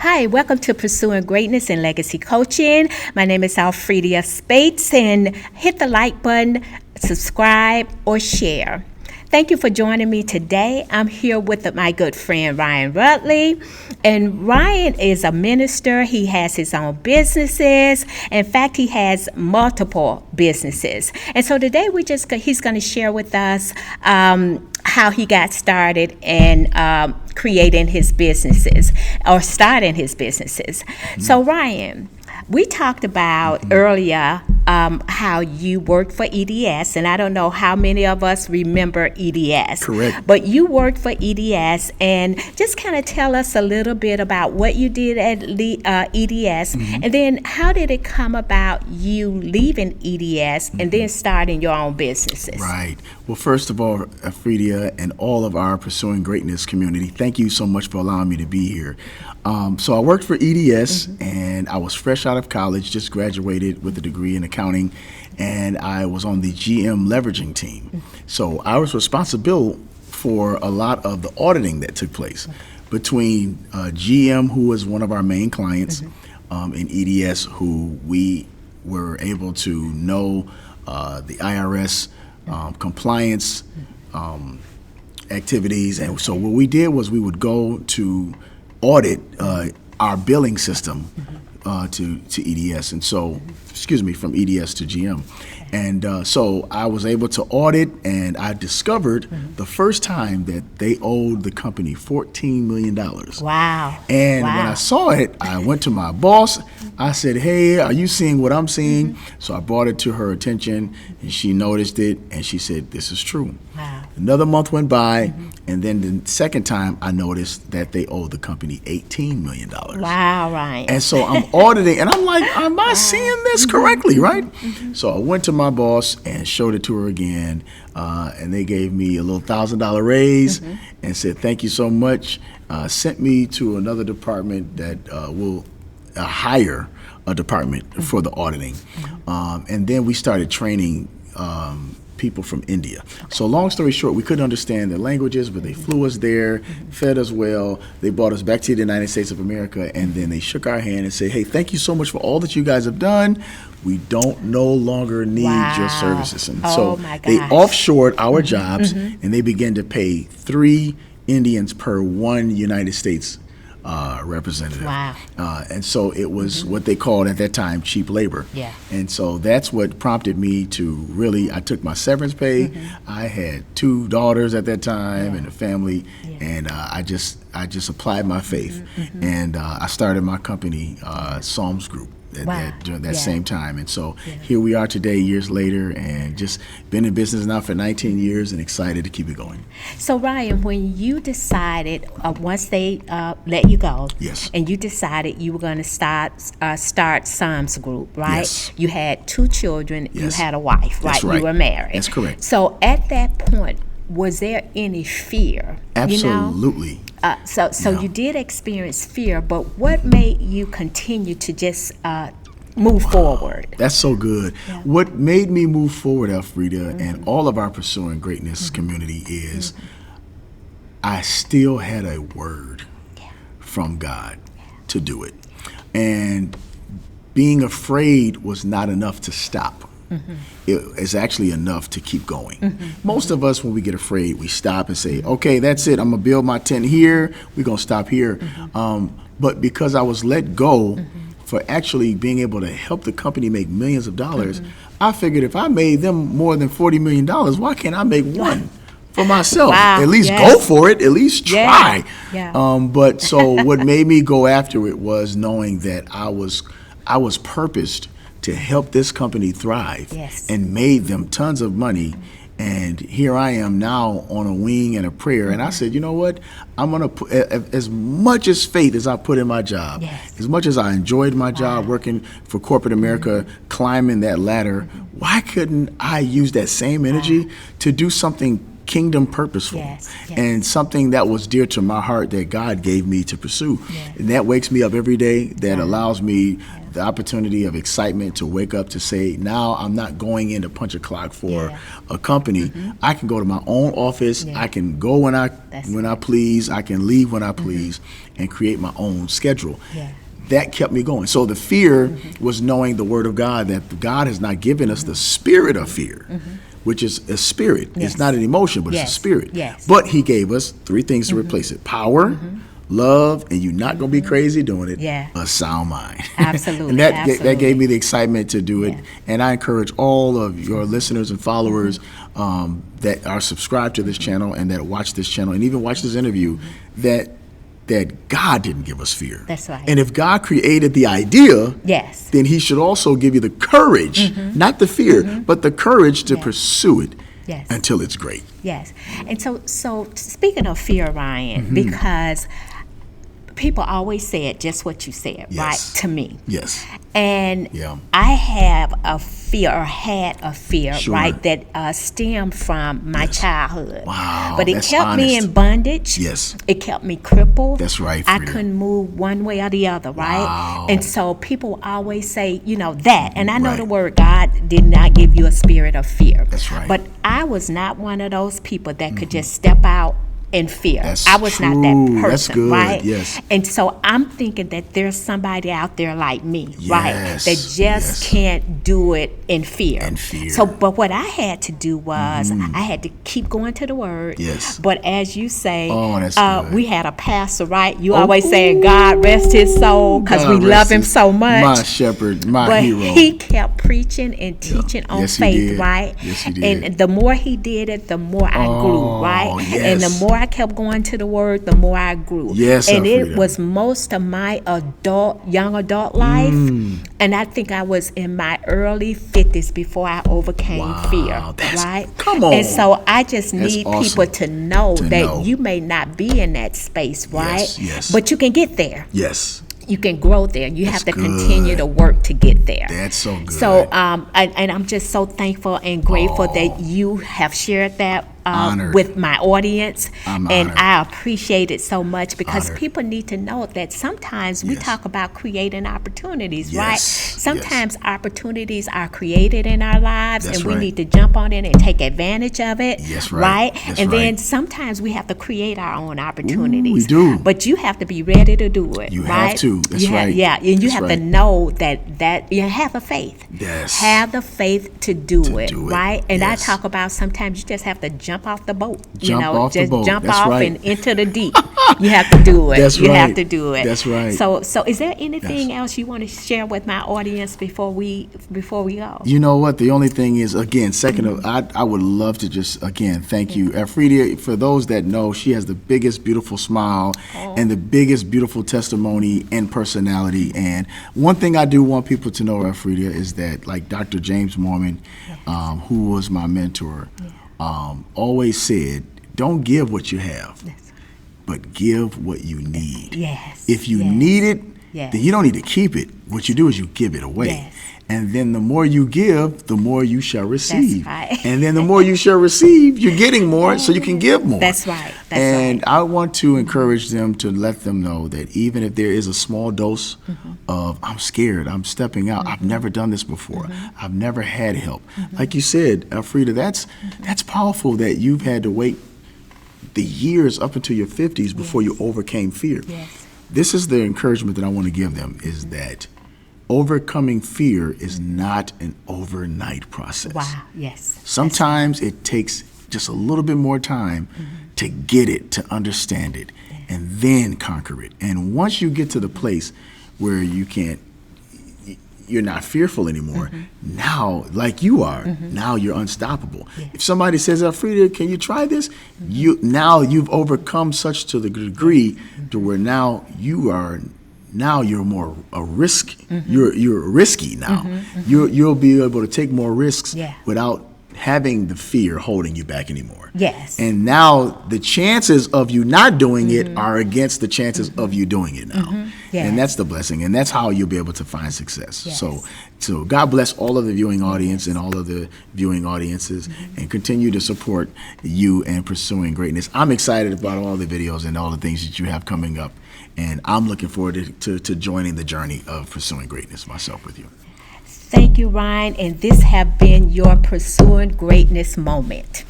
Hi, welcome to Pursuing Greatness and Legacy Coaching. My name is Alfredia Spates, and hit the like button, subscribe, or share. Thank you for joining me today. I'm here with my good friend Ryan Rutley, and Ryan is a minister. He has his own businesses. In fact, he has multiple businesses. And so today he's going to share with us how he got started in creating his businesses or starting his businesses. So Ryan, we talked about earlier how you worked for EDS, and I don't know how many of us remember EDS. Correct. But you worked for EDS, and just kind of tell us a little bit about what you did at EDS, and then how did it come about you leaving EDS and then starting your own businesses? Right. Well, first of all, Afridia and all of our Pursuing Greatness community, thank you so much for allowing me to be here. So I worked for EDS, and I was fresh out of college, just graduated with a degree in accounting, and I was on the GM leveraging team. So I was responsible for a lot of the auditing that took place between GM, who was one of our main clients, and EDS, who we were able to know the IRS compliance activities. And so what we did was we would go to audit our billing system to EDS, and so, from EDS to GM. And so I was able to audit, and I discovered the first time that they owed the company $14 million. Wow. And when I saw it, I went to my boss. I said, hey, are you seeing what I'm seeing? So I brought it to her attention, and she noticed it, and she said, this is true. Wow. Another month went by, and then the second time I noticed that they owed the company $18 million. Wow, Ryan. And so I'm auditing, and I'm like, am I seeing this correctly, right? So I went to my boss and showed it to her again, and they gave me a little $1,000 raise and said, thank you so much. Sent me to another department that will hire a department for the auditing. And then we started training people from India. So long story short, we couldn't understand the languages, but they flew us there, fed us well. They brought us back to the United States of America, and then they shook our hand and said, hey, thank you so much for all that you guys have done. We don't no longer need your services. And so they offshored our jobs, and they began to pay 3 Indians per 1 United States representative. Wow. And so it was what they called at that time cheap labor. Yeah. And so that's what prompted me to really, I took my severance pay. I had 2 daughters at that time and a family, and I just applied my faith. And I started my company, Psalms Group. During that same time. And so here we are today, years later, and just been in business now for 19 years and excited to keep it going. So Ryan, when you decided, once they let you go, and you decided you were going to start Psalms Group, right? Yes. You had 2 children, you had a wife, That's right? You were married. That's correct. So at that point, was there any fear? Absolutely. So you did experience fear, but what made you continue to just move forward? That's so good. What made me move forward, Elfrida, and all of our Pursuing Greatness community is I still had a word from God to do it. And being afraid was not enough to stop. It is actually enough to keep going. Most of us, when we get afraid, we stop and say, okay, that's it. I'm going to build my tent here. We're going to stop here. But because I was let go for actually being able to help the company make millions of dollars, I figured if I made them more than $40 million, why can't I make one for myself? Wow. At least go for it. At least try. But so what made me go after it was knowing that I was purposed to help this company thrive and made them tons of money. And here I am now on a wing and a prayer. And I said, you know what? I'm going to put as much as faith as I put in my job, as much as I enjoyed my job working for corporate America, climbing that ladder, why couldn't I use that same energy to do something kingdom purposeful, Yes, yes. and something that was dear to my heart that God gave me to pursue. Yes. And that wakes me up every day. That allows me the opportunity of excitement to wake up to say, now I'm not going in to punch a clock for Yeah. a company. I can go to my own office. Yeah. I can go when I That's please. I can leave when I please, and create my own schedule. Yeah. That kept me going. So the fear was knowing the word of God, that God has not given us the spirit of fear, which is a spirit. Yes. It's not an emotion, but Yes. it's a spirit. Yes. But he gave us three things to replace it: power, love, and you're not going to be crazy doing it, Yeah. a sound mind. Absolutely, And that absolutely. gave me the excitement to do it. Yeah. And I encourage all of your listeners and followers that are subscribed to this channel and that watch this channel and even watch this interview, that God didn't give us fear. That's right. And if God created the idea, Yes. then he should also give you the courage, not the fear, but the courage to Yes. pursue it Yes. until it's great. Yes. And so speaking of fear, Ryan, Mm-hmm. because people always said just what you said, Yes. right, to me. Yes. And Yeah. I have a fear, or had a fear, Sure. right, that stemmed from my childhood. Wow, But it that's kept me honest. in bondage. Yes. It kept me crippled. That's right, I Frida. couldn't move one way or the other, right? Wow. And so people always say, that. And I know Right. the word God did not give you a spirit of fear. That's right. But I was not one of those people that could just step out in fear. That's I was not true. that person, That's good. right? Yes. And so I'm thinking that there's somebody out there like me, right, Yes, that just yes. can't do it in fear. In fear. So, but what I had to do was I had to keep going to the Word. Yes. But as you say, Oh, that's good. we had a pastor, right? You always saying God rest his soul because we God love rest him his- so much. My shepherd, my But hero. he kept preaching and teaching on Yes, he faith, did. right? Yes, he did. And the more he did it, the more I grew, right? And the yes. more I kept going to the Word, the more I grew. Yes, and it Alfreda. was most of my young adult life, and I think I was in my early 50s before I overcame Wow, fear, that's- right? come on. And so I just That's need awesome people to know to that know. you may not be in that space, right? Yes, yes. But you can get there. Yes. You can grow there. You have to That's continue good. to work to get there. That's so good. So, and I'm just so thankful and grateful that you have shared that Honored. with my audience. I'm and honored. I appreciate it so much because Honored. people need to know that sometimes we Yes. talk about creating opportunities, Yes, right? yes. Sometimes opportunities are created in our lives That's and we right. need to jump on it and take advantage of it. Yes, right. That's and then right. sometimes we have to create our own opportunities. we do. But you have to be ready to do it. You have right? to. That's right. Yeah, and you That's have right. to know that you have the faith. Yes. Have the faith to do it, do it. right? And Yes. I talk about sometimes you just have to jump off the boat. Jump off the just boat. jump That's off right. and into the deep. You have to do it. That's you have right. to do it. That's right. So is there anything Yes. else you want to share with my audience before we go? You know what? The only thing is, again, I would love to just, again, thank you. Alfreda, for those that know, she has the biggest beautiful smile and the biggest beautiful testimony and personality. And one thing I do want people to know, Alfreda, is that, like Dr. James Mormon, who was my mentor, always said, don't give what you have, but give what you need. Yes. If you yes. need it, Yes. then you don't need to keep it. What you do is you give it away. Yes. And then the more you give, the more you shall receive. right. And then the more you shall receive, you're getting more so you can give more. That's right. That's and right. I want to encourage them to let them know that even if there is a small dose Mm-hmm. of, I'm scared, I'm stepping out, I've never done this before, Mm-hmm. I've never had help. Like you said, Alfreda, that's powerful that you've had to wait the years up until your 50s before you overcame fear. Yes. This is the encouragement that I want to give them, is that overcoming fear is not an overnight process. Wow. Yes. Sometimes it takes just a little bit more time to get it, to understand it, and then conquer it. And once you get to the place where you're not fearful anymore, now, like you are, now you're unstoppable. If somebody says, Alfreda, can you try this? You've overcome such to the degree to where now you're more a risk. You're risky now. You'll be able to take more risks Yeah. without having the fear holding you back anymore. Yes. And now the chances of you not doing it are against the chances of you doing it now. Yes. And that's the blessing, and that's how you'll be able to find success. Yes. So God bless all of the viewing audience and all of the viewing audiences, and continue to support you and Pursuing Greatness. I'm excited about all the videos and all the things that you have coming up, and I'm looking forward to joining the journey of Pursuing Greatness myself with you. Thank you, Ryan, and this have been your Pursuing Greatness moment.